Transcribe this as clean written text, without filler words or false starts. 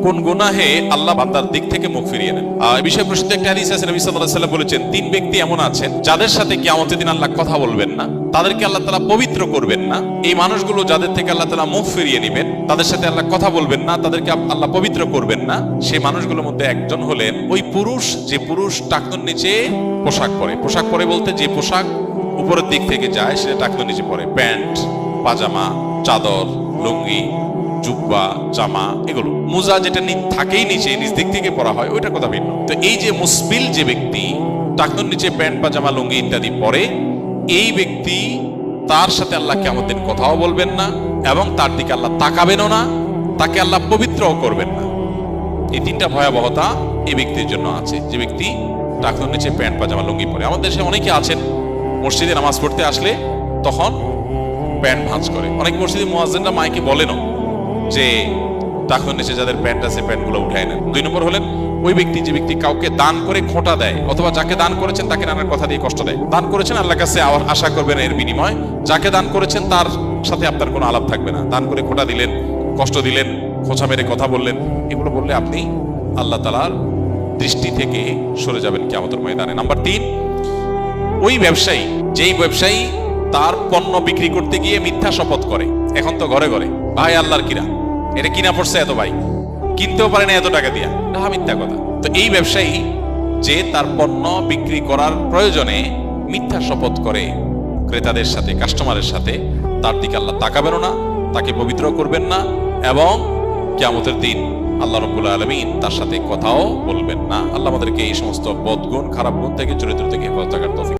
কোন গুনাহে আল্লাহ বান্দার দিক থেকে মুখ ফিরিয়ে নেন। এই বিষয়ে প্রসিদ্ধ একটা হাদিস আছে, নবী সাল্লাল্লাহু আলাইহি ওয়াসাল্লাম বলেছেন, তিন ব্যক্তি এমন আছেন যাদের সাথে কিয়ামতের দিন আল্লাহ কথা বলবেন না, তাদেরকে আল্লাহ তাআলা পবিত্র করবেন না। এই মানুষগুলো যাদের থেকে আল্লাহ তাআলা মুখ ফিরিয়ে নেবেন, তাদের সাথে আল্লাহ কথা বলবেন না, তাদেরকে আল্লাহ পবিত্র করবেন না। সেই মানুষগুলোর মধ্যে একজন হলেন ওই পুরুষ, যে পুরুষ টাকনুর নিচে পোশাক পরে। পোশাক পরে বলতে যে পোশাক উপরের দিক থেকে যায় সেটা টাকনুর নিচে পরে, প্যান্ট, পাজামা, চাদর, লুঙ্গি, জুব্বা, জামা, এগুলো। মোজা যেটা থাকেই নিচে, নিচ দিক থেকে পরা হয়, ওইটা কথা ভিন্ন। তো এই যে মুসবিল যে ব্যক্তি টাকনুর নিচে প্যান্ট, পাজামা, লুঙ্গি ইত্যাদি পরে, এই ব্যক্তি তার সাথে আল্লাহ কিয়ামতের দিন কথাও বলবেন না এবং তার দিকে আল্লাহ তাকাবেনও না, তাকে আল্লাহ পবিত্রও করবেন না। এই তিনটা ভয়াবহতা এই ব্যক্তির জন্য আছে, যে ব্যক্তি টাকনুর নিচে প্যান্ট, পাজামা, লুঙ্গি পরে। আমাদের দেশে অনেকে আছেন মসজিদে নামাজ পড়তে আসলে তখন প্যান্ট ভাঁজ করে। অনেক মসজিদে মুয়াজ্জিনরা মাইকে বলেনও যে টাকনুর নিচে যাদের প্যান্ট আছে প্যান্টগুলো উঠায় নেন। 2 নম্বর হলেন ওই ব্যক্তি, যে ব্যক্তি কাউকে দান করে খোঁটা দেয়, অথবা যাকে দান করেছেন তাকে নানার কথা দিয়ে কষ্ট দেয়। দান করেছেন, আল্লাহর কাছে আশা করবেন এর বিনিময়। যাকে দান করেছেন তার সাথে আপনার কোনো আলাপ থাকবে না। দান করে খোঁটা দিলেন, কষ্ট দিলেন, খোঁচা মেরে কথা বললেন, এগুলো বললে আপনি আল্লাহ তাআলার দৃষ্টি থেকে সরে যাবেন কিয়ামতের ময়দানে। নাম্বার 3, ওই ব্যবসায়ী, যেই ব্যবসায়ী তার পণ্য বিক্রি করতে গিয়ে মিথ্যা শপথ করে। এখন তো ঘরে ঘরে ভাই আল্লাহর কিরা, এটা কিনা পড়ছে এত, ভাই কিনতেও পারে না এত টাকা দিয়া, এটা মিথ্যা কথা। তো এই ব্যবসায়ী যে তার পণ্য বিক্রি করার প্রয়োজনে মিথ্যা শপথ করে ক্রেতাদের সাথে, কাস্টমারের সাথে, তার দিকে আল্লাহ তাকাবেন না, তাকে পবিত্র করবেন না এবং কিয়ামতের দিন আল্লাহ রাব্বুল আলামিন তার সাথে কথাও বলবেন না। আল্লাহ আমাদেরকে এই সমস্ত বদগুণ, খারাপ গুণ থেকে, চরিত্র থেকে হেফাজত করার তৌফিক